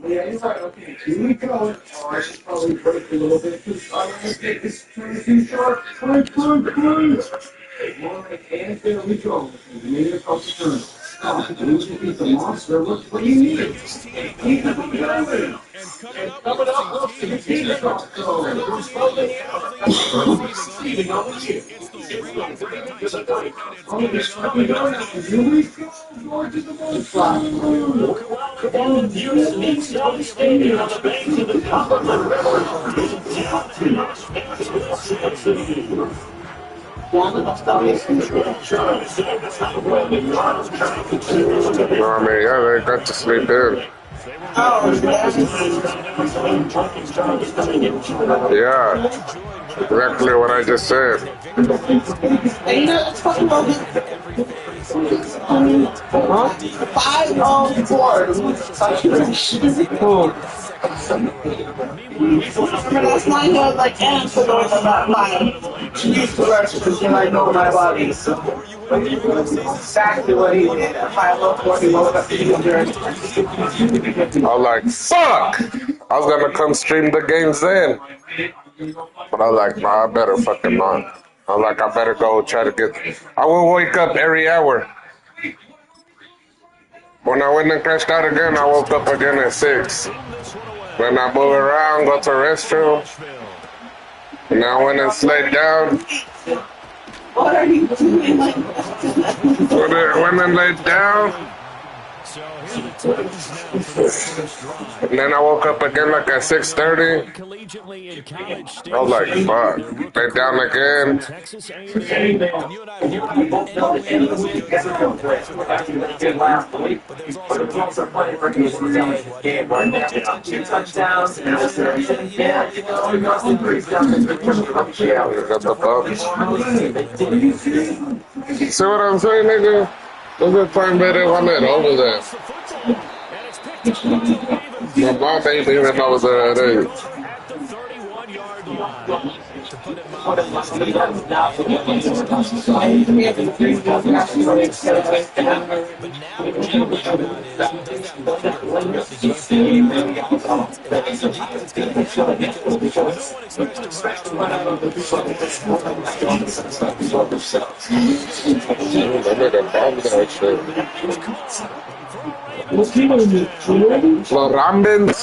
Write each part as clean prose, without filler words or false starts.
Yeah, he's like, okay, here we go. Oh, I should probably break a little bit because I don't want to take this turn too short. Come on. More like, and there we go. We made a couple turns. Oh, we should beat the monster. What do you need? Keep the going. And coming up, we'll see the team shot. So, we're slowly receiving on the year. It's the night. Oh, it's coming down. Here we go. More to the bullseye. And you meet down the stadium on the banks of the Cumberland River. No, I mean, yeah, they got to sleep in. Yeah, exactly what I just said. Huh? 504. Remember last night he was like, and so going about my used to wrestle and I know my body. So exactly what he did at 504. He woke up I was like, fuck! I was gonna come stream the games then. But I was like, nah, I better fucking not. I was like, I better go try to get. I will wake up every hour. When I went and crashed out again, I woke up again at 6. Then I move around, go to the restroom. And I went and laid down. what are you doing? Went and laid down. And then I woke up again like at 6:30. I was like, fuck. Lay down again. Got the bumps. See what I'm saying, nigga? Look at time better one over there. My mom ain't even know was there at age. Rambins.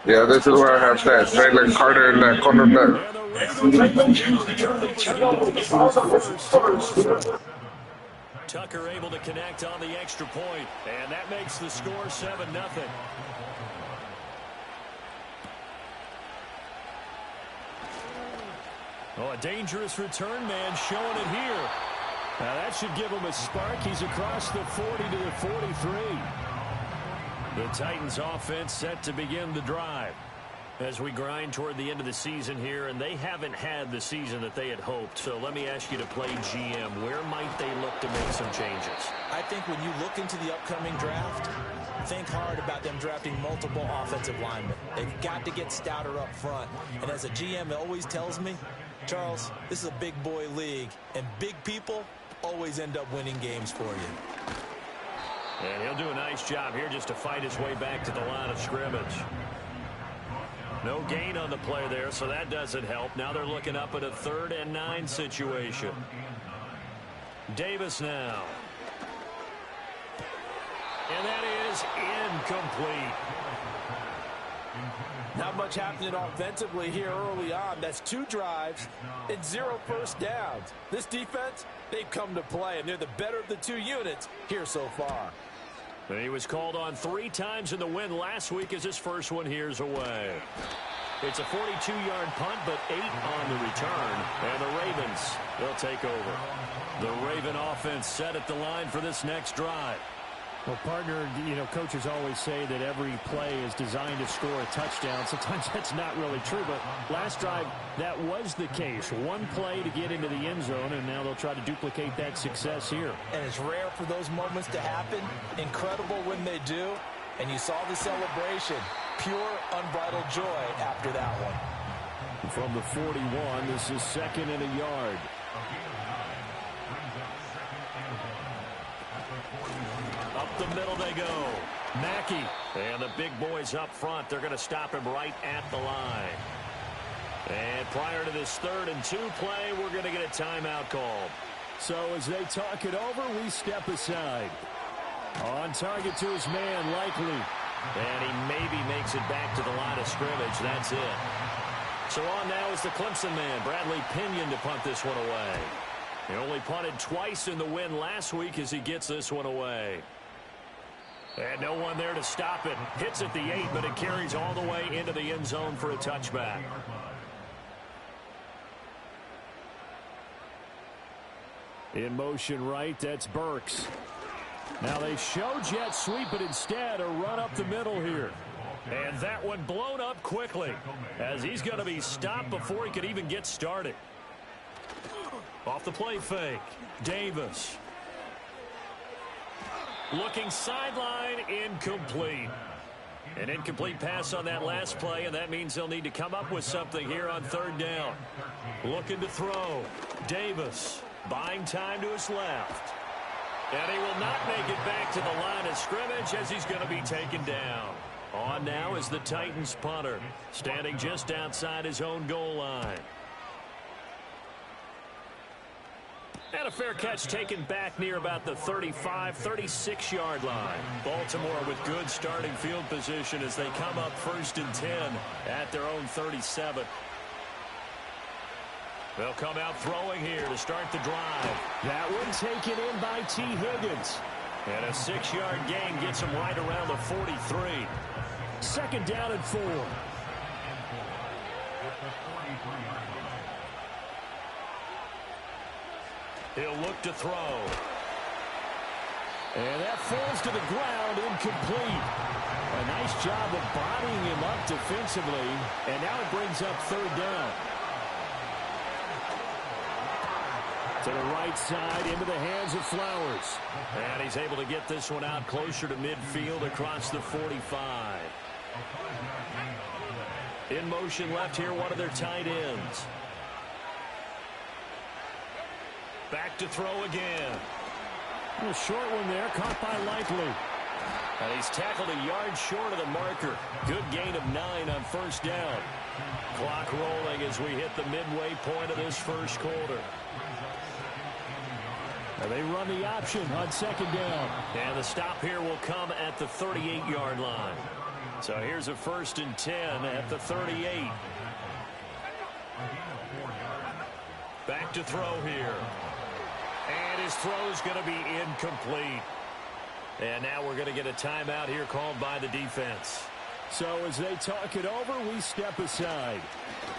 Yeah, this is where I have that. Jalen Carter in that cornerback. Tucker able to connect on the extra point, and that makes the score 7-0. Oh, a dangerous return man showing it here. Now that should give him a spark. He's across the 40 to the 43. The Titans offense set to begin the drive as we grind toward the end of the season here, and they haven't had the season that they had hoped. So let me ask you to play GM. Where might they look to make some changes? I think when you look into the upcoming draft, think hard about them drafting multiple offensive linemen. They've got to get stouter up front. And as a GM always tells me, Charles, this is a big boy league, and big people always end up winning games for you. And he'll do a nice job here just to fight his way back to the line of scrimmage. No gain on the play there, so that doesn't help. Now they're looking up at a 3rd and 9 situation. Davis now. And that is incomplete. Not much happening offensively here early on. That's 2 drives and 0 first downs. This defense, they've come to play, and they're the better of the 2 units here so far. And he was called on 3 times in the win last week as his first one here's away. It's a 42-yard punt, but 8 on the return. And the Ravens, they'll take over. The Raven offense set at the line for this next drive. Well, partner, coaches always say that every play is designed to score a touchdown. Sometimes that's not really true, but last drive, that was the case. One play to get into the end zone, and now they'll try to duplicate that success here. And it's rare for those moments to happen. Incredible when they do. And you saw the celebration. Pure, unbridled joy after that one. From the 41, this is 2nd and a yard. Up the middle they go. Mackey. And the big boys up front, they're going to stop him right at the line. And prior to this 3rd and 2 play, we're going to get a timeout called. So as they talk it over, we step aside. On target to his man, Likely. And he maybe makes it back to the line of scrimmage. That's it. So on now is the Clemson man, Bradley Pinion, to punt this one away. He only punted twice in the win last week as he gets this one away. And no one there to stop it. Hits at the 8, but it carries all the way into the end zone for a touchback. In motion right, that's Burks. Now they show jet sweep, but instead a run up the middle here. And that one blown up quickly as he's going to be stopped before he could even get started. Off the play fake, Davis. Looking sideline, incomplete. An incomplete pass on that last play, and that means they'll need to come up with something here on 3rd down. Looking to throw, Davis. Buying time to his left. And he will not make it back to the line of scrimmage as he's going to be taken down. On now is the Titans punter, standing just outside his own goal line. And a fair catch taken back near about the 35, 36-yard line. Baltimore with good starting field position as they come up 1st and 10 at their own 37. They'll come out throwing here to start the drive. That one taken in by T. Higgins. And a 6-yard gain gets him right around the 43. 2nd down and 4. He'll look to throw. And that falls to the ground, incomplete. A nice job of bodying him up defensively. And now it brings up 3rd down. To the right side, into the hands of Flowers. And he's able to get this one out closer to midfield across the 45. In motion left here, one of their tight ends. Back to throw again. A short one there, caught by Likely. And he's tackled a yard short of the marker. Good gain of 9 on 1st down. Clock rolling as we hit the midway point of this 1st quarter. And they run the option on 2nd down. And the stop here will come at the 38-yard line. So here's a 1st and 10 at the 38. Back to throw here. And his throw's going to be incomplete. And now we're going to get a timeout here called by the defense. So as they talk it over, we step aside.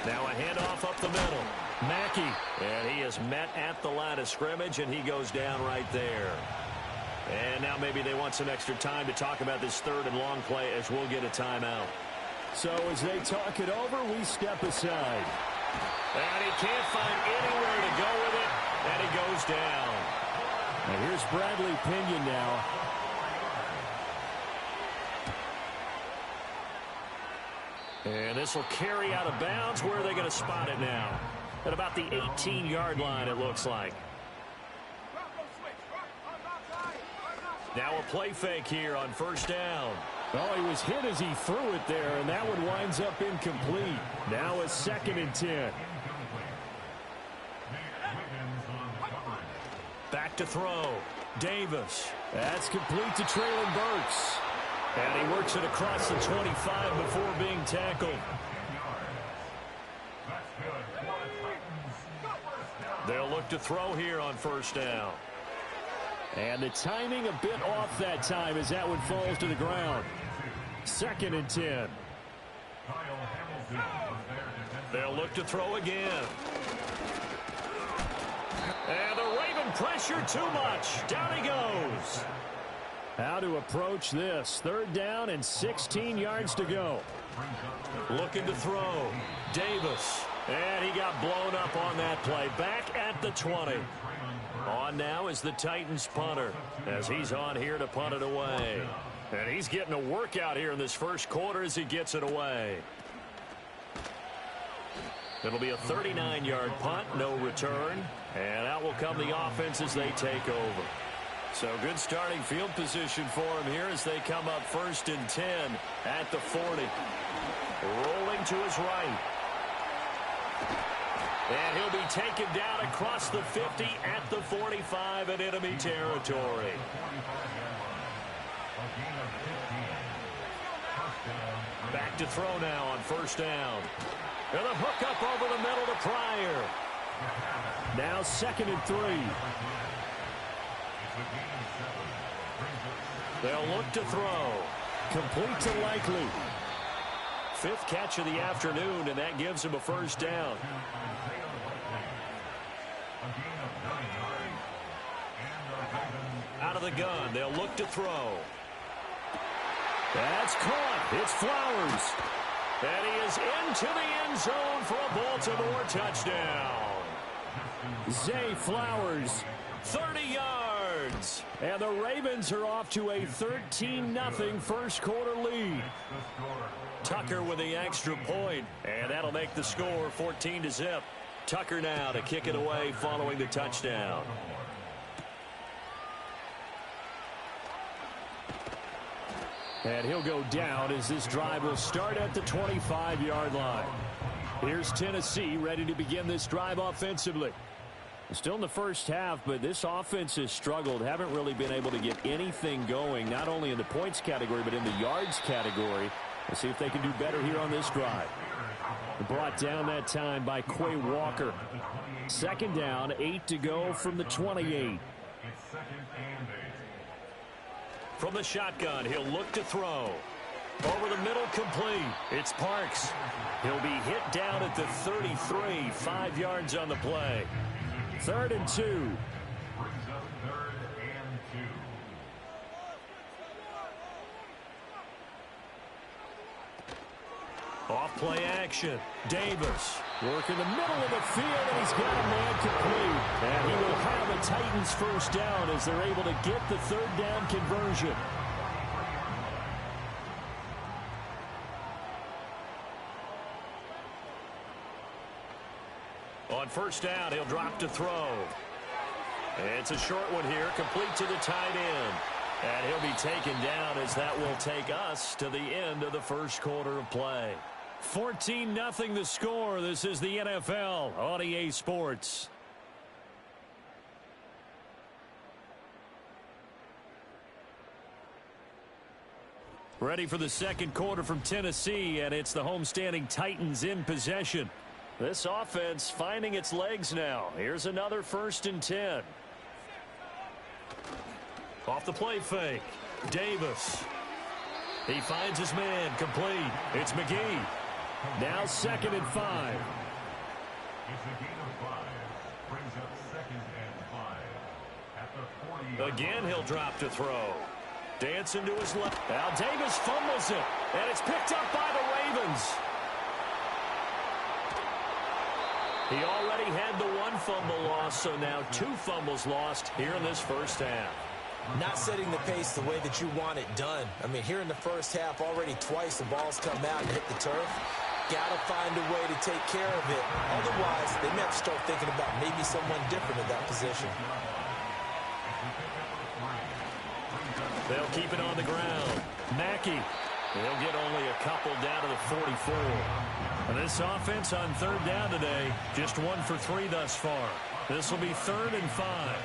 Now a handoff up the middle. Mackey. And he is met at the line of scrimmage, and he goes down right there. And now maybe they want some extra time to talk about this 3rd and long play as we'll get a timeout. So as they talk it over, we step aside. And he can't find anywhere to go with it, and he goes down. And here's Bradley Pinion now. And this will carry out of bounds. Where are they going to spot it now? At about the 18-yard line, it looks like. Now a play fake here on 1st down. Well, he was hit as he threw it there, and that one winds up incomplete. Now a 2nd and 10. Back to throw. Davis. That's complete to Traylon Burks. And he works it across the 25 before being tackled. They'll look to throw here on 1st down. And the timing a bit off that time as that one falls to the ground. 2nd and 10. They'll look to throw again. And the Raven pressure too much. Down he goes. How to approach this. 3rd down and 16 yards to go. Looking to throw. Davis. And he got blown up on that play. Back at the 20. On now is the Titans punter as he's on here to punt it away. And he's getting a workout here in this 1st quarter as he gets it away. It'll be a 39-yard punt, no return. And out will come the offense as they take over. So good starting field position for him here as they come up 1st and 10 at the 40. Rolling to his right. And he'll be taken down across the 50 at the 45 in enemy territory. Back to throw now on 1st down. And a hook up over the middle to Pryor. Now 2nd and 3. They'll look to throw. Complete to Likely. 5th catch of the afternoon, and that gives him a 1st down. Out of the gun, they'll look to throw. That's caught. It's Flowers. And he is into the end zone for a Baltimore touchdown. Zay Flowers, 30 yards. And the Ravens are off to a 13-0 first quarter lead. Tucker with the extra point, and that'll make the score 14-0. Tucker now to kick it away following the touchdown. And he'll go down as this drive will start at the 25-yard line. Here's Tennessee ready to begin this drive offensively. Still in the first half, but this offense has struggled. Haven't really been able to get anything going, not only in the points category, but in the yards category. Let's see if they can do better here on this drive. Brought down that time by Quay Walker. 2nd down, 8 to go from the 28. From the shotgun, he'll look to throw. Over the middle, complete. It's Parks. He'll be hit down at the 33, 5 yards on the play. 3rd and 2. Off play action. Davis working the middle of the field, and he's got a man complete. And he will have a Titans 1st down as they're able to get the 3rd down conversion. On 1st down, he'll drop to throw. It's a short one here, complete to the tight end. And he'll be taken down as that will take us to the end of the first quarter of play. 14-0 the score. This is the NFL on EA Sports. Ready for the second quarter from Tennessee, and it's the homestanding Titans in possession. This offense finding its legs now. Here's another 1st and 10. Off the play fake. Davis. He finds his man complete. It's McGee. Now 2nd and 5. Again, he'll drop to throw. Dancing to his left. Now Davis fumbles it, and it's picked up by the Ravens. He already had the 1 fumble loss, so now 2 fumbles lost here in this first half. Not setting the pace the way that you want it done. I mean, here in the first half, already twice the ball's come out and hit the turf. Got to find a way to take care of it. Otherwise, they may have to start thinking about maybe someone different at that position. They'll keep it on the ground. Mackey. They'll get only a couple down to the 44. And this offense on 3rd down today, just 1 for 3 thus far. This will be 3rd and 5.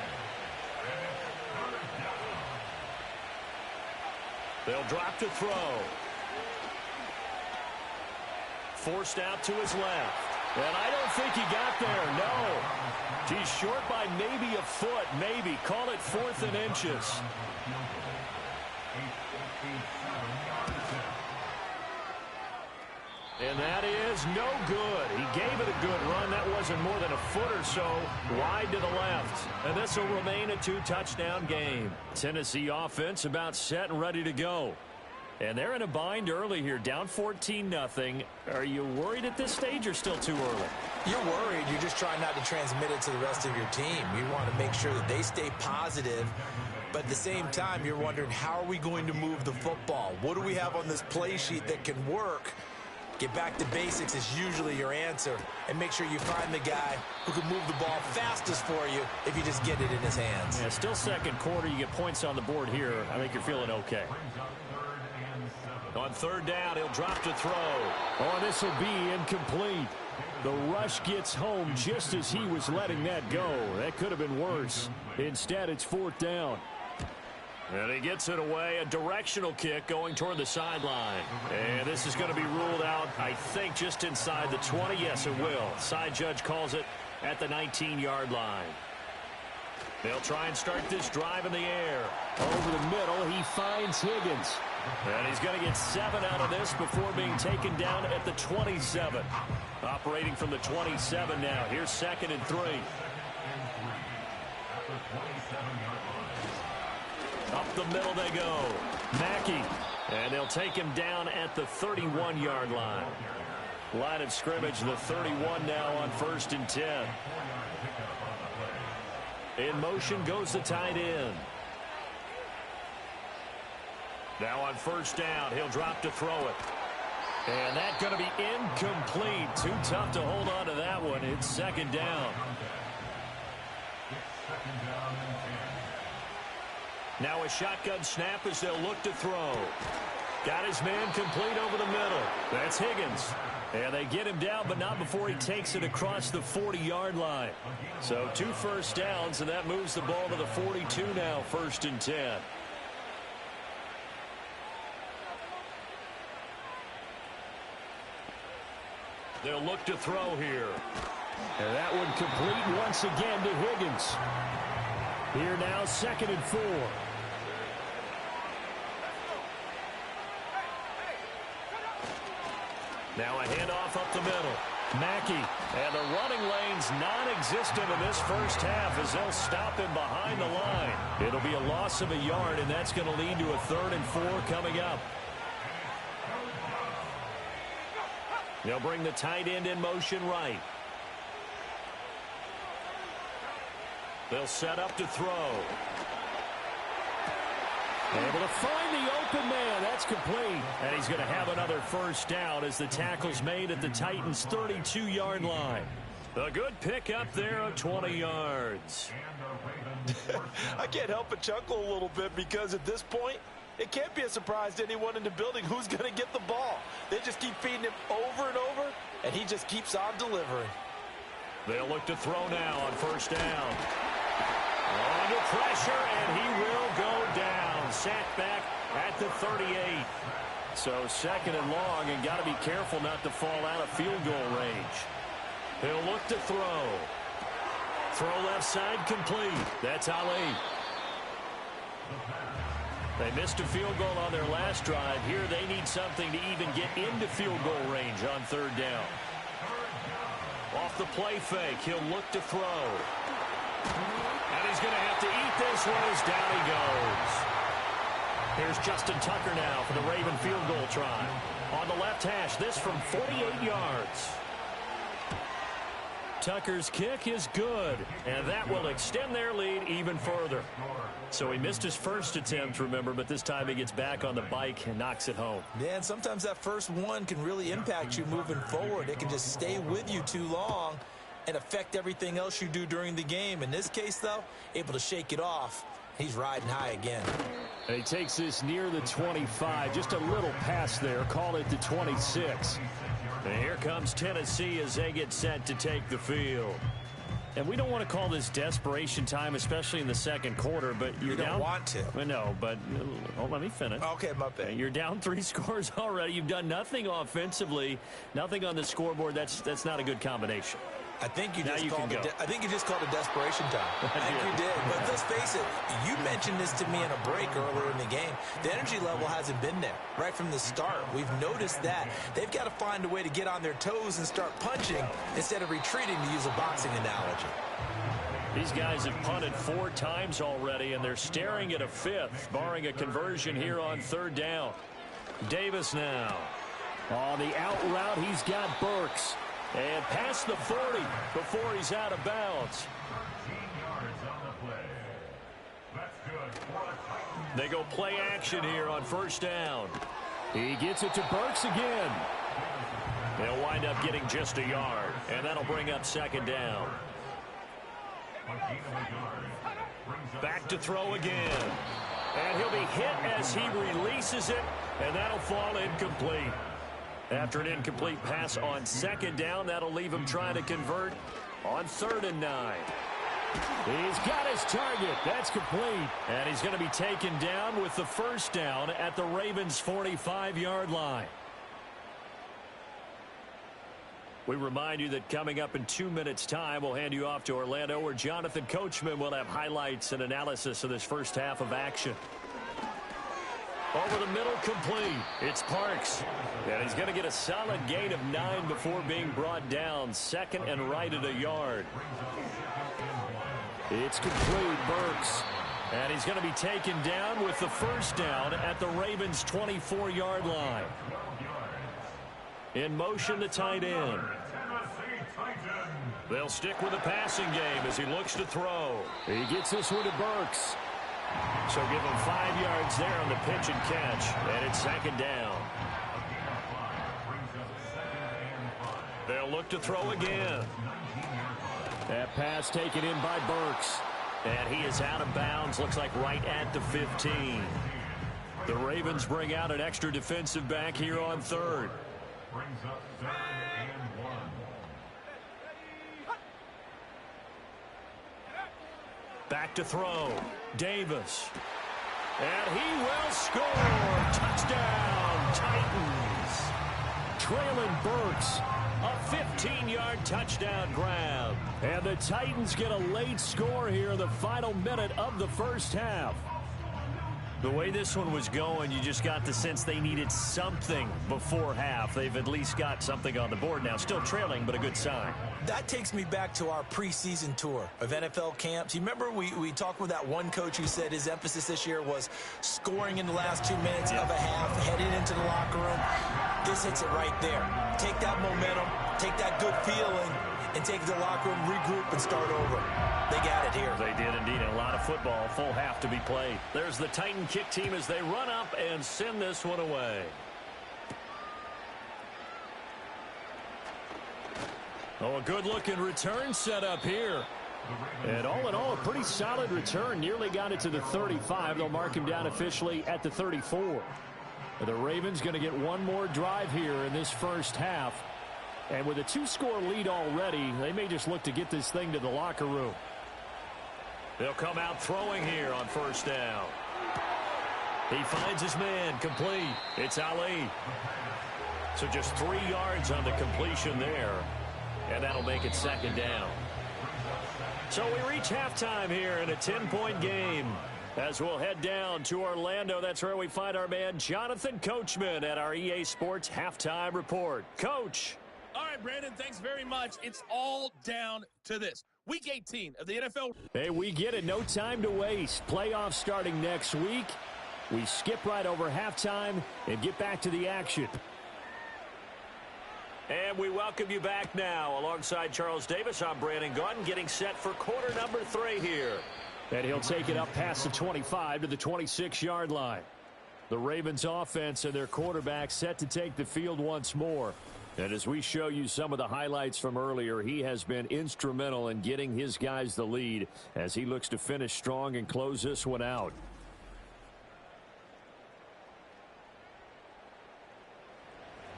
They'll drop to throw. Forced out to his left. And I don't think he got there, no. He's short by maybe a foot, maybe. Call it 4th and inches. And that is no good. He gave it a good run. That wasn't more than a foot or so wide to the left. And this will remain a 2-touchdown game. Tennessee offense about set and ready to go. And they're in a bind early here, down 14-0. Are you worried at this stage or still too early? You're worried. You're just trying not to transmit it to the rest of your team. You want to make sure that they stay positive. But at the same time, you're wondering, how are we going to move the football? What do we have on this play sheet that can work? Get back to basics is usually your answer. And make sure you find the guy who can move the ball fastest for you if you just get it in his hands. Yeah, still second quarter. You get points on the board here. I think you're feeling okay. On third down, he'll drop to throw. Oh, this will be incomplete. The rush gets home just as he was letting that go. That could have been worse. Instead, it's fourth down. And he gets it away. A directional kick going toward the sideline. And this is going to be ruled out, I think, just inside the 20. Yes, it will. Side judge calls it at the 19-yard line. They'll try and start this drive in the air. Over the middle, he finds Higgins. And he's going to get 7 out of this before being taken down at the 27. Operating from the 27 now. Here's 2nd and 3. Up the middle they go. Mackey. And they'll take him down at the 31-yard line. Line of scrimmage, the 31 now on 1st and 10. In motion goes the tight end. Now on 1st down, he'll drop to throw it. And that's going to be incomplete. Too tough to hold on to that one. It's 2nd down. Now a shotgun snap as they'll look to throw. Got his man complete over the middle. That's Higgins. And they get him down, but not before he takes it across the 40-yard line. So 2 first downs, and that moves the ball to the 42 now, 1st and 10. They'll look to throw here. And that one complete once again to Higgins. Here now, 2nd and 4. Now a handoff up the middle. Mackey. And the running lane's non-existent in this first half as they'll stop him behind the line. It'll be a loss of a yard, and that's going to lead to a 3rd and 4 coming up. They'll bring the tight end in motion right. They'll set up to throw. Able to find the open man. That's complete. And he's going to have another first down as the tackle's made at the Titans' 32-yard line. A good pickup there of 20 yards. I can't help but chuckle a little bit because at this point, it can't be a surprise to anyone in the building who's going to get the ball. They just keep feeding him over and over, and he just keeps on delivering. They'll look to throw now on 1st down. Under pressure, and he will go down. Sacked back at the 38. So 2nd and long, and got to be careful not to fall out of field goal range. He'll look to throw. Throw left side complete. That's Ali. They missed a field goal on their last drive. Here they need something to even get into field goal range on 3rd down. Off the play fake, he'll look to throw. And he's going to have to eat this one as down he goes. Here's Justin Tucker now for the Raven field goal try. On the left hash, this from 48 yards. Tucker's kick is good, and that will extend their lead even further. So he missed his first attempt, remember, but this time he gets back on the bike and knocks it home. Yeah, and sometimes that first one can really impact you moving forward. It can just stay with you too long and affect everything else you do during the game. In this case, though, able to shake it off. He's riding high again. And he takes this near the 25. Just a little pass there. Call it the 26. And here comes Tennessee as they get set to take the field. And we don't want to call this desperation time, especially in the second quarter, but you're down. You don't want to. I know, but let me finish. Okay, my bad. You're down 3 scores already. You've done nothing offensively, nothing on the scoreboard. That's not a good combination. I think you just called it desperation time. I think you did. But let's face it, you mentioned this to me in a break earlier in the game. The energy level hasn't been there right from the start. We've noticed that. They've got to find a way to get on their toes and start punching instead of retreating, to use a boxing analogy. These guys have punted 4 times already, and they're staring at a 5th, barring a conversion here on 3rd down. Davis now. On the out route, he's got Burks. And past the 40 before he's out of bounds. They go play action here on 1st down. He gets it to Burks again. They'll wind up getting just a yard, and that'll bring up second down. Back to throw again. And he'll be hit as he releases it, and that'll fall incomplete. After an incomplete pass on second down, that'll leave him trying to convert on 3rd and 9. He's got his target. That's complete. And he's going to be taken down with the first down at the Ravens' 45-yard line. We remind you that coming up in 2 minutes' time, we'll hand you off to Orlando, where Jonathan Coachman will have highlights and analysis of this first half of action. Over the middle, complete. It's Parks. And he's going to get a solid gain of 9 before being brought down. 2nd and right at a yard. It's complete, Burks. And he's going to be taken down with the first down at the Ravens' 24-yard line. In motion, the tight end. They'll stick with the passing game as he looks to throw. He gets this one to Burks. So give him 5 yards there on the pitch and catch. And it's 2nd down. They'll look to throw again. That pass taken in by Burks. And he is out of bounds. Looks like right at the 15. The Ravens bring out an extra defensive back here on 3rd. Brings up 3rd and 1. Back to throw. Davis. And he will score. Touchdown, Titans. Traylon Burks. A 15-yard touchdown grab. And the Titans get a late score here in the final minute of the first half. The way this one was going, you just got the sense they needed something before half. They've at least got something on the board now. Still trailing, but a good sign. That takes me back to our preseason tour of NFL camps. You remember we talked with that one coach who said his emphasis this year was scoring in the last 2 minutes of a half, heading into the locker room. This hits it right there. Take that momentum, take that good feeling, and take it to the locker room, regroup, and start over. They got it here. They did indeed. A lot of football, full half to be played. There's the Titan kick team as they run up and send this one away. Oh, a good-looking return set up here. And all in all, a pretty solid return. Nearly got it to the 35. They'll mark him down officially at the 34. The Ravens going to get one more drive here in this first half. And with a 2-score lead already, they may just look to get this thing to the locker room. They'll come out throwing here on first down. He finds his man, complete. It's Ali. So just 3 yards on the completion there. And that'll make it 2nd down. So we reach halftime here in a 10-point game. As we'll head down to Orlando, that's where we find our man Jonathan Coachman at our EA Sports Halftime Report. Coach. All right, Brandon, thanks very much. It's all down to this. Week 18 of the NFL. Hey, we get it. No time to waste. Playoffs starting next week. We skip right over halftime and get back to the action. And we welcome you back now. Alongside Charles Davis, I'm Brandon Gunn, getting set for quarter number 3 here. And he'll take it up past the 25 to the 26-yard line. The Ravens offense and their quarterback set to take the field once more. And as we show you some of the highlights from earlier, he has been instrumental in getting his guys the lead as he looks to finish strong and close this one out.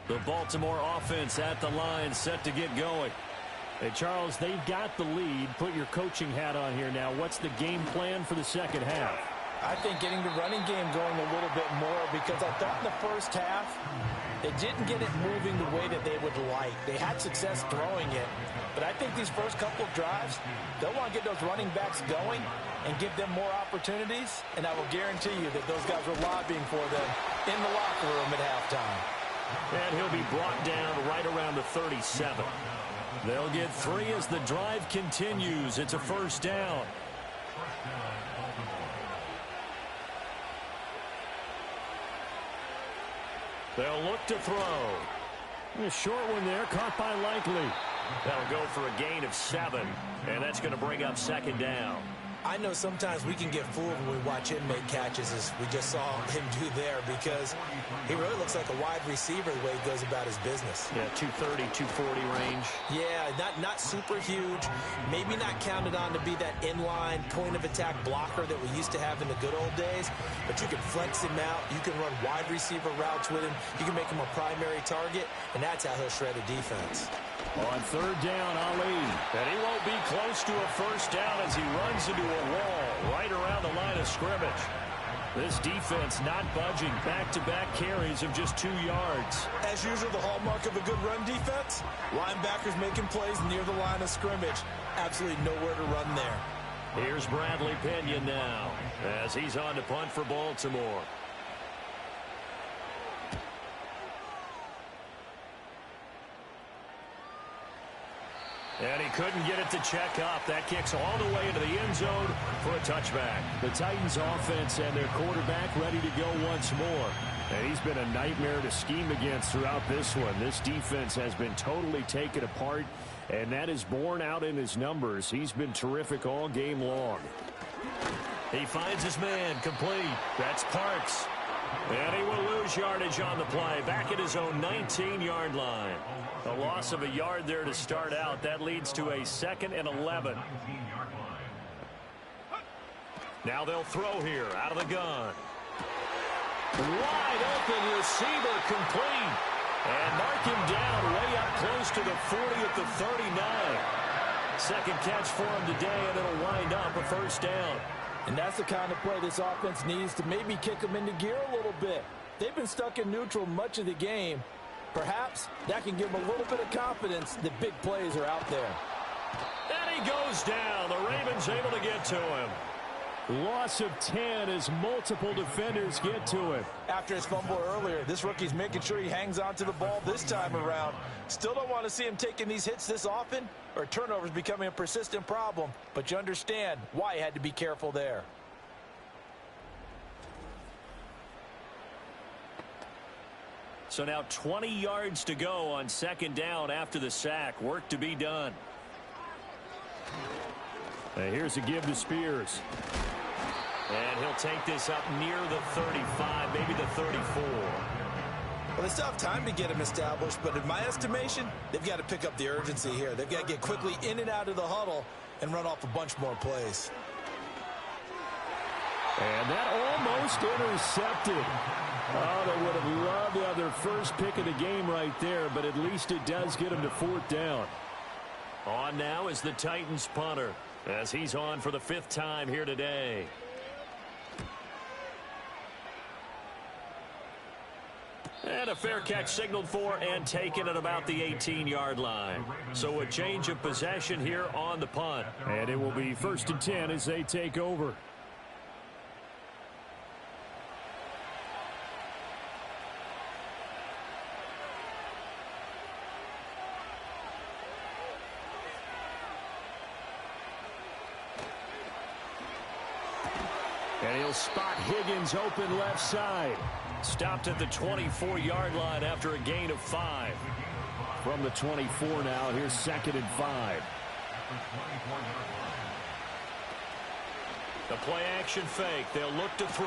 The Baltimore offense at the line, set to get going. Hey, Charles, they've got the lead. Put your coaching hat on here now. What's the game plan for the second half? I think getting the running game going a little bit more, because I thought in the first half they didn't get it moving the way that they would like. They had success throwing it, but I think these first couple of drives, they'll want to get those running backs going and give them more opportunities, and I will guarantee you that those guys were lobbying for them in the locker room at halftime. And he'll be brought down right around the 37. They'll get 3 as the drive continues. It's a first down. They'll look to throw. A short one there, caught by Likely. That'll go for a gain of 7, and that's going to bring up second down. I know sometimes we can get fooled when we watch him make catches, as we just saw him do there, because he really looks like a wide receiver the way he goes about his business. Yeah, 230, 240 range. Yeah, not super huge. Maybe not counted on to be that inline point-of-attack blocker that we used to have in the good old days, but you can flex him out. You can run wide receiver routes with him. You can make him a primary target, and that's how he'll shred a defense. On third down, Ali. And he won't be close to a first down as he runs into a wall right around the line of scrimmage. This defense not budging. Back-to-back carries of just 2 yards. As usual, the hallmark of a good run defense, linebackers making plays near the line of scrimmage. Absolutely nowhere to run there. Here's Bradley Pena now as he's on to punt for Baltimore. And he couldn't get it to check up. That kicks all the way into the end zone for a touchback. The Titans offense and their quarterback ready to go once more. And he's been a nightmare to scheme against throughout this one. This defense has been totally taken apart, and that is borne out in his numbers. He's been terrific all game long. He finds his man complete. That's Parks. And he will lose yardage on the play. Back at his own 19-yard line. A loss of a yard there to start out. That leads to a 2nd and 11. Now they'll throw here out of the gun. Wide open receiver complete. And mark him down way up close to the 40 at the 39. Second catch for him today, and it'll wind up a first down. And that's the kind of play this offense needs to maybe kick them into gear a little bit. They've been stuck in neutral much of the game. Perhaps that can give them a little bit of confidence that big plays are out there. And he goes down. The Ravens able to get to him. Loss of 10 as multiple defenders get to him. After his fumble earlier, this rookie's making sure he hangs on to the ball this time around. Still don't want to see him taking these hits this often, or turnovers becoming a persistent problem. But you understand why he had to be careful there. So now 20 yards to go on second down after the sack. Work to be done. Here's a give to Spears. And he'll take this up near the 35, maybe the 34. Well, they still have time to get him established, but in my estimation, they've got to pick up the urgency here. They've got to get quickly in and out of the huddle and run off a bunch more plays. And that almost intercepted. Oh, they would have loved to have their first pick of the game right there, but at least it does get them to 4th down. On now is the Titans punter, as he's on for the 5th time here today. And a fair catch signaled for and taken at about the 18-yard line. So a change of possession here on the punt. And it will be 1st and 10 as they take over. And he'll spot Higgins open left side. Stopped at the 24-yard line after a gain of 5. From the 24 now, here's 2nd and 5. The play action fake. They'll look to throw.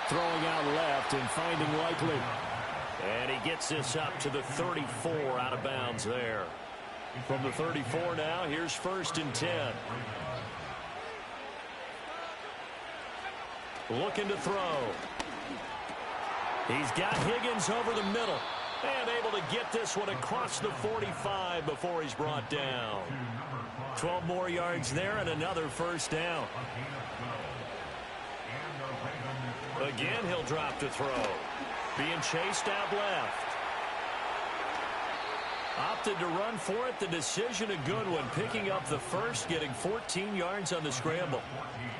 Throwing out left and finding Likely. And he gets this up to the 34 out of bounds there. From the 34 now, here's 1st and 10. Looking to throw. He's got Higgins over the middle. And able to get this one across the 45 before he's brought down. 12 more yards there and another first down. Again, he'll drop to throw. Being chased out left. Opted to run for it. The decision a good one. Picking up the first, getting 14 yards on the scramble.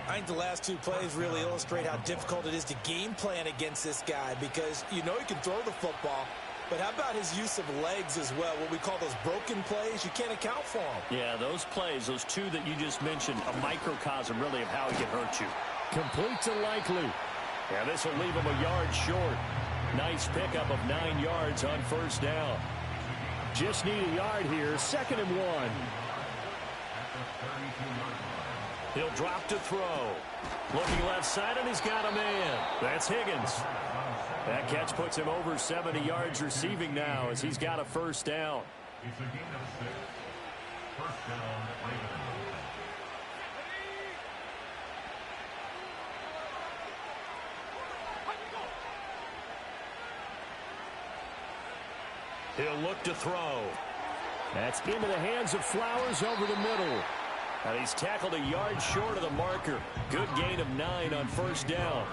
I think the last 2 plays really illustrate how difficult it is to game plan against this guy, because you know he can throw the football, but how about his use of legs as well? What we call those broken plays, you can't account for them. Yeah, those plays, those 2 that you just mentioned, a microcosm really of how he can hurt you. Complete to Likely. Yeah, this will leave him a yard short. Nice pickup of 9 yards on first down. Just need a yard here. 2nd and 1. He'll drop to throw. Looking left side, and he's got a man. That's Higgins. That catch puts him over 70 yards receiving now as he's got a first down. It's a gain of 6. First down, Ravens. He'll look to throw. That's into the hands of Flowers over the middle. And he's tackled a yard short of the marker. Good gain of 9 on first down.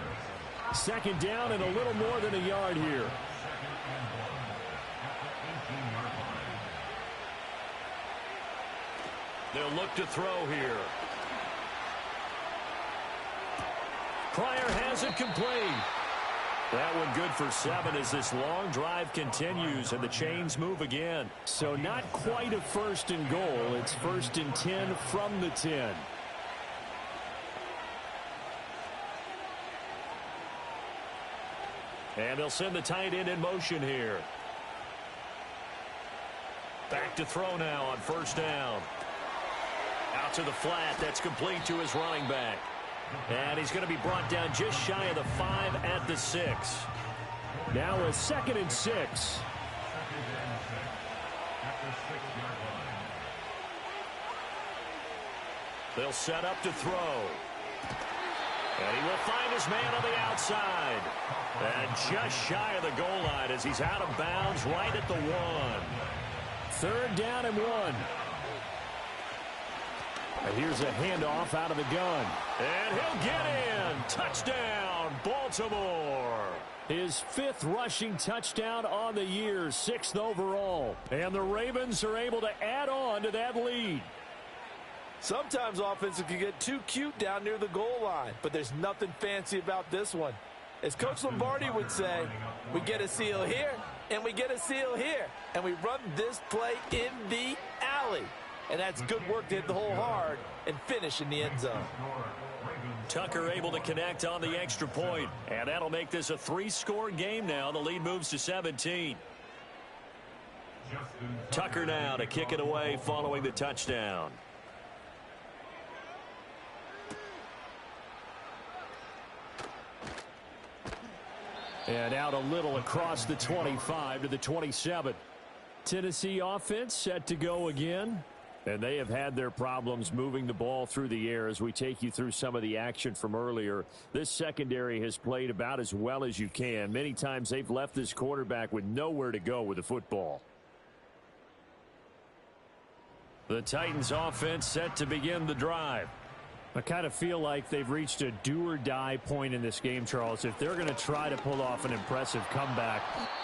Second down and a little more than a yard here. They'll look to throw here. Pryor has it complete. That one good for 7 as this long drive continues and the chains move again. So not quite a first and goal. It's first and 10 from the 10. And they'll send the tight end in motion here. Back to throw now on first down. Out to the flat. That's complete to his running back. And he's going to be brought down just shy of the 5 at the 6. Now a 2nd and 6. They'll set up to throw. And he will find his man on the outside. And just shy of the goal line as he's out of bounds right at the 1. 3rd down and 1. And here's a handoff out of the gun. And he'll get in. Touchdown, Baltimore. His 5th rushing touchdown on the year, 6th overall. And the Ravens are able to add on to that lead. Sometimes offenses can get too cute down near the goal line, but there's nothing fancy about this one. As Coach Lombardi would say, we get a seal here, and we get a seal here, and we run this play in the alley. And that's good work to hit the hole hard and finish in the end zone. Tucker able to connect on the extra point, and that'll make this a 3-score game now. The lead moves to 17. Tucker now to kick it away following the touchdown. And out a little across the 25 to the 27. Tennessee offense set to go again. And they have had their problems moving the ball through the air as we take you through some of the action from earlier. This secondary has played about as well as you can. Many times they've left this quarterback with nowhere to go with the football. The Titans offense set to begin the drive. I kind of feel like they've reached a do-or-die point in this game, Charles. If they're going to try to pull off an impressive comeback,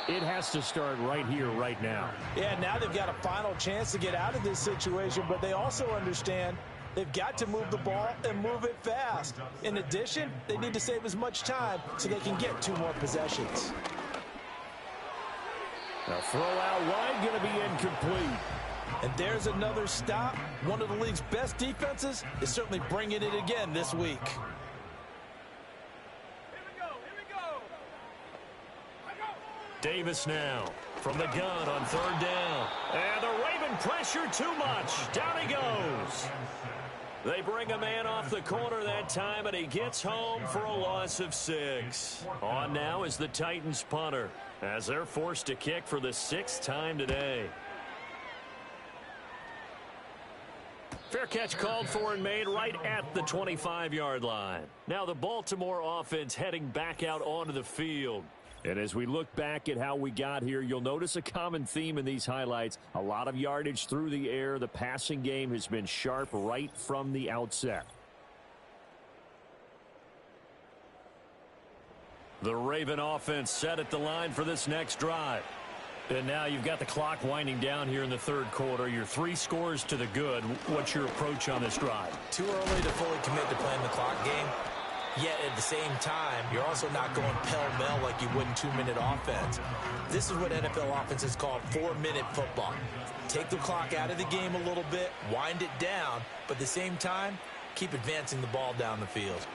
it has to start right here, right now. Yeah, now they've got a final chance to get out of this situation, but they also understand they've got to move the ball and move it fast. In addition, they need to save as much time so they can get 2 more possessions. A throw out wide going to be incomplete. And there's another stop. One of the league's best defenses is certainly bringing it again this week. Davis now from the gun on 3rd down. And the Raven pressure too much. Down he goes. They bring a man off the corner that time, and he gets home for a loss of 6. On now is the Titans punter as they're forced to kick for the 6th time today. Fair catch called for and made right at the 25-yard line. Now the Baltimore offense heading back out onto the field. And as we look back at how we got here, you'll notice a common theme in these highlights. A lot of yardage through the air. The passing game has been sharp right from the outset. The Raven offense set at the line for this next drive. And now you've got the clock winding down here in the 3rd quarter. You're 3 scores to the good. What's your approach on this drive? Too early to fully commit to playing the clock game. Yet at the same time, you're also not going pell-mell like you would in 2-minute offense. This is what NFL offenses call 4-minute football. Take the clock out of the game a little bit, wind it down, but at the same time, keep advancing the ball down the field.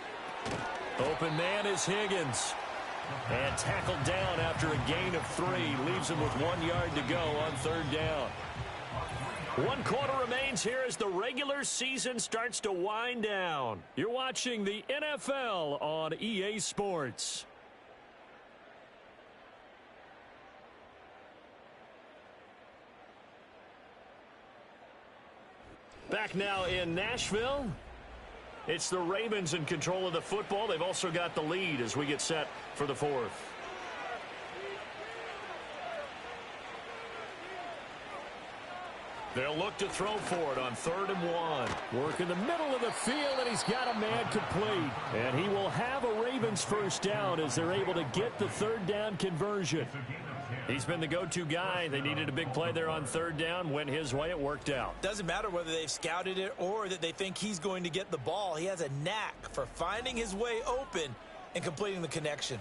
Open man is Higgins. And tackled down after a gain of 3. Leaves him with 1 yard to go on 3rd down. One quarter remains here as the regular season starts to wind down. You're watching the NFL on EA Sports. Back now in Nashville. It's the Ravens in control of the football. They've also got the lead as we get set for the fourth. They'll look to throw for it on 3rd and 1. Work in the middle of the field, and he's got a man complete. And he will have a Ravens first down as they're able to get the 3rd down conversion. He's been the go-to guy. They needed a big play there on 3rd down. Went his way. It worked out. Doesn't matter whether they've scouted it or that they think he's going to get the ball. He has a knack for finding his way open and completing the connection.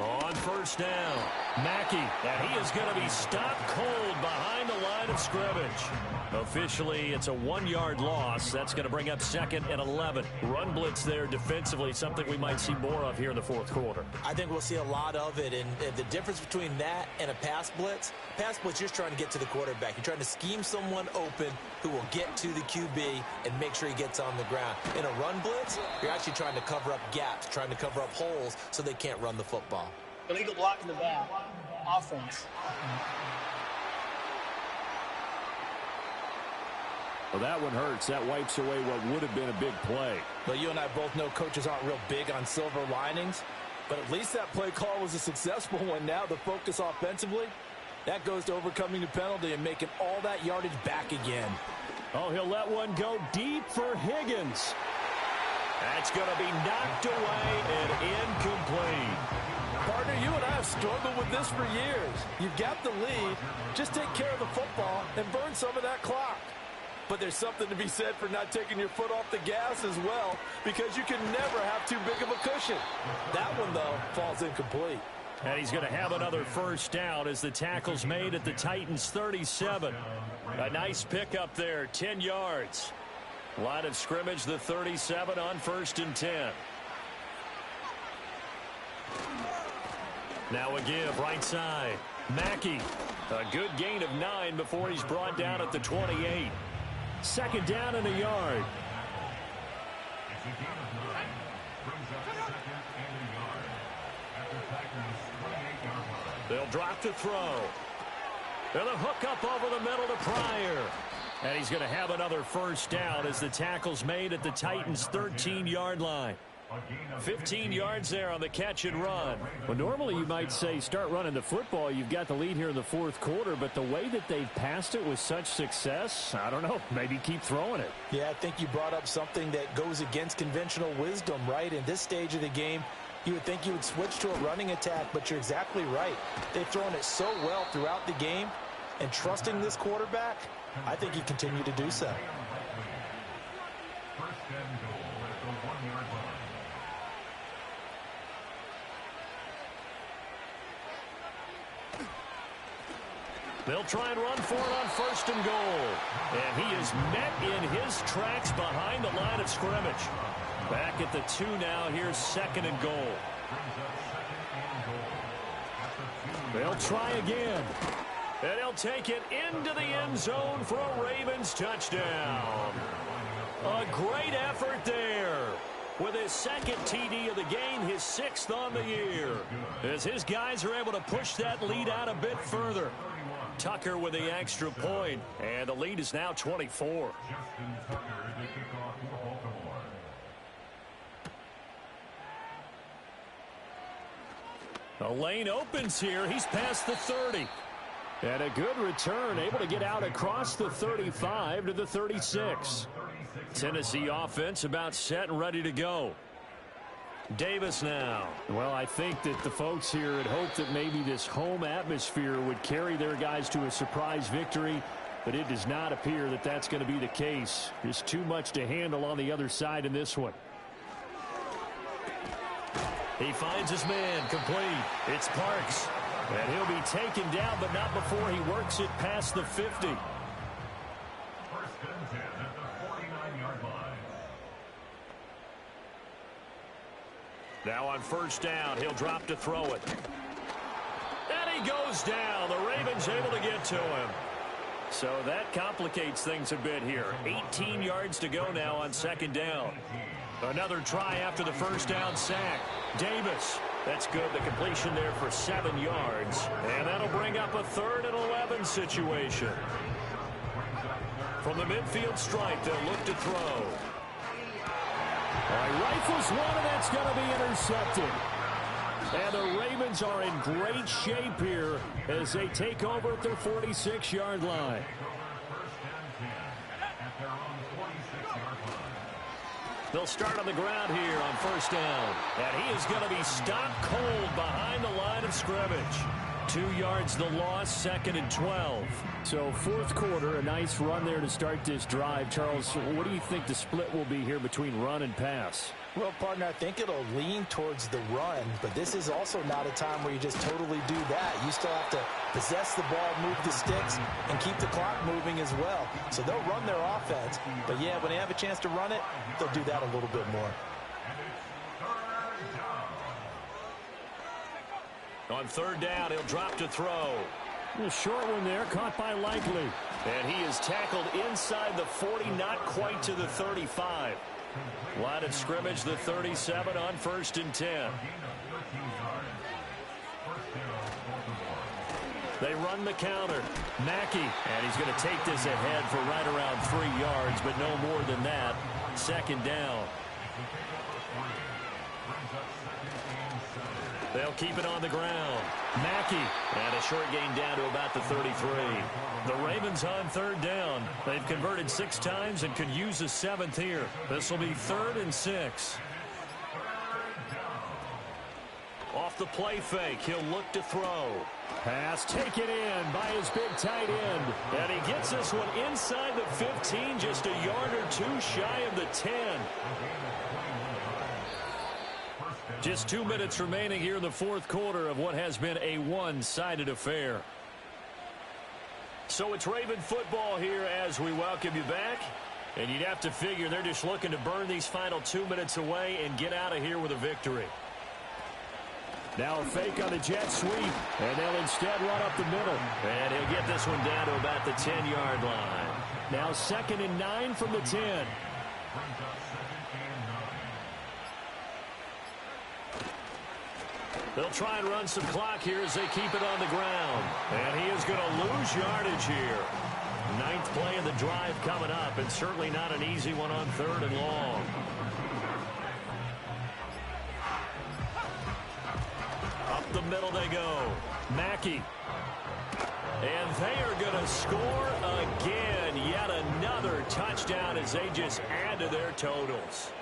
On 1st down, Mackey, and he is going to be stopped cold behind the line of scrimmage. Officially, it's a 1-yard loss. That's going to bring up 2nd and 11. Run blitz there defensively, something we might see more of here in the fourth quarter. I think we'll see a lot of it, and the difference between that and a pass blitz, you're just trying to get to the quarterback. You're trying to scheme someone open who will get to the QB and make sure he gets on the ground. In a run blitz, you're actually trying to cover up gaps, trying to cover up holes so they can't run the football. Illegal block in the back. Offense. Well, that one hurts. That wipes away what would have been a big play. Well, you and I both know coaches aren't real big on silver linings, but at least that play call was a successful one. Now the focus offensively, that goes to overcoming the penalty and making all that yardage back again. Oh, he'll let one go deep for Higgins. That's going to be knocked away and incomplete. Partner, you and I have struggled with this for years. You've got the lead. Just take care of the football and burn some of that clock. But there's something to be said for not taking your foot off the gas as well, because you can never have too big of a cushion. That one, though, falls incomplete. And he's going to have another first down as the tackle's made at the Titans' 37. A nice pickup there, 10 yards. Line of scrimmage, the 37 on 1st and 10. Now a give, right side. Mackey, a good gain of 9 before he's brought down at the 28. 2nd down and a yard. It's a gain of 9. Brings up 2nd and a yard at the Titans' 28-yard line. They'll drop to throw. And a hook up over the middle to Pryor. And he's going to have another first down as the tackle's made at the Titans' 13-yard line. 15 yards there on the catch and run. Well, normally you might say start running the football. You've got the lead here in the fourth quarter, but the way that they've passed it with such success, I don't know, maybe keep throwing it. Yeah, I think you brought up something that goes against conventional wisdom, right? In this stage of the game, you would think you would switch to a running attack, but you're exactly right. They've thrown it so well throughout the game, and trusting this quarterback, I think you continue to do so. 1st and goal at the 1-yard line. They'll try and run for it on 1st and goal. And he is met in his tracks behind the line of scrimmage. Back at the 2 now. Here's 2nd and goal. They'll try again. And he'll take it into the end zone for a Ravens touchdown. A great effort there. With his 2nd TD of the game, his 6th on the year. As his guys are able to push that lead out a bit further. Tucker with the extra point, and the lead is now 24. Justin Tucker to kick off for Baltimore. The lane opens here. He's past the 30. And a good return, able to get out across the 35 to the 36. Tennessee offense about set and ready to go. Davis now. Well, I think that the folks here had hoped that maybe this home atmosphere would carry their guys to a surprise victory, but it does not appear that that's going to be the case. There's too much to handle on the other side in this one. He finds his man complete. It's Parks. And he'll be taken down, but not before he works it past the 50. 1st and 10 at the 49-yard line. Now on first down, he'll drop to throw it. And he goes down. The Ravens able to get to him. So that complicates things a bit here. 18 yards to go now on second down. Another try after the first down sack. Davis. That's good. The completion there for 7 yards. And that'll bring up a 3rd and 11 situation. From the midfield stripe, they'll look to throw. He rifles one, and that's going to be intercepted. And the Ravens are in great shape here as they take over at their 46-yard line. They'll start on the ground here on first down. And he is going to be stopped cold behind the line of scrimmage. 2 yards the loss, 2nd and 12. So fourth quarter, a nice run there to start this drive. Charles, what do you think the split will be here between run and pass? Well, partner, I think it'll lean towards the run, but this is also not a time where you just totally do that. You still have to possess the ball, move the sticks, and keep the clock moving as well. So they'll run their offense, but yeah, when they have a chance to run it, they'll do that a little bit more. On third down, he'll drop to throw. A short one there, caught by Likely. And he is tackled inside the 40, not quite to the 35. Line of scrimmage, the 37 on 1st and 10. They run the counter. Mackey, and he's going to take this ahead for right around 3 yards, but no more than that. 2nd down. They'll keep it on the ground. Mackey, and a short gain down to about the 33. The Ravens on 3rd down. They've converted 6 times and could use a 7th here. This will be 3rd and 6. Off the play fake, he'll look to throw. Pass taken in by his big tight end. And he gets this one inside the 15, just a yard or 2 shy of the 10. Just 2 minutes remaining here in the fourth quarter of what has been a one-sided affair. So it's Raven football here as we welcome you back. And you'd have to figure they're just looking to burn these final 2 minutes away and get out of here with a victory. Now a fake on the jet sweep, and they'll instead run up the middle. And he'll get this one down to about the 10-yard line. Now 2nd and 9 from the 10. They'll try and run some clock here as they keep it on the ground. And he is going to lose yardage here. 9th play of the drive coming up, and certainly not an easy one on 3rd and long. Up the middle they go. Mackey. And they are going to score again. Yet another touchdown as they just add to their totals.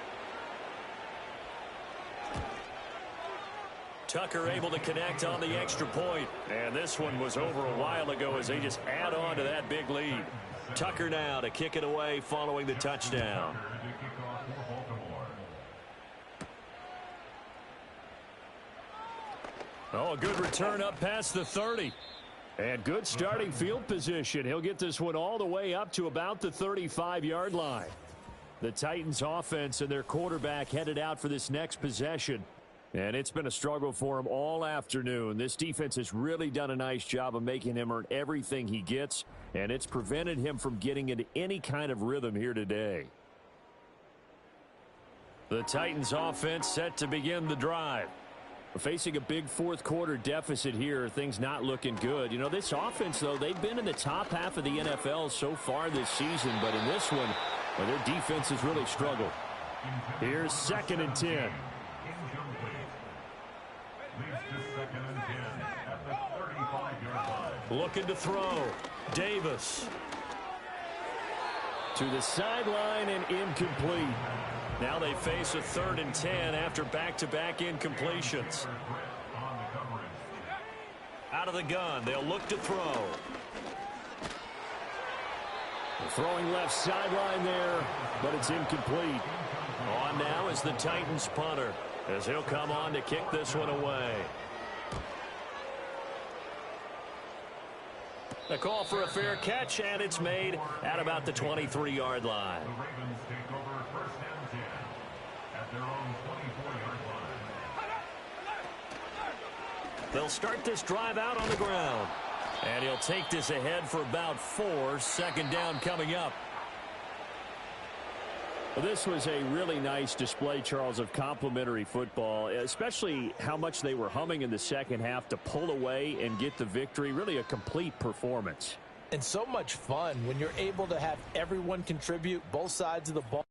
Tucker able to connect on the extra point. And this one was over a while ago as they just add on to that big lead. Tucker now to kick it away following the touchdown. Oh, a good return up past the 30. And good starting field position. He'll get this one all the way up to about the 35-yard line. The Titans offense and their quarterback headed out for this next possession. And it's been a struggle for him all afternoon. This defense has really done a nice job of making him earn everything he gets, and it's prevented him from getting into any kind of rhythm here today. The Titans offense set to begin the drive. Facing a big fourth quarter deficit here, things not looking good. You know, this offense, though, they've been in the top half of the NFL so far this season, but in this one, well, their defense has really struggled. Here's 2nd and 10. Looking to throw. Davis. To the sideline and incomplete. Now they face a 3rd and 10 after back-to-back incompletions. Out of the gun, they'll look to throw. Throwing left sideline there, but it's incomplete. On now is the Titans punter, as he'll come on to kick this one away. A call for a fair catch, and it's made at about the 23-yard line. The Ravens take over 1st and 10 at their own 24-yard line. They'll start this drive out on the ground. And he'll take this ahead for about 4. Second down coming up. Well, this was a really nice display, Charles, of complimentary football, especially how much they were humming in the second half to pull away and get the victory. Really a complete performance. And so much fun when you're able to have everyone contribute both sides of the ball.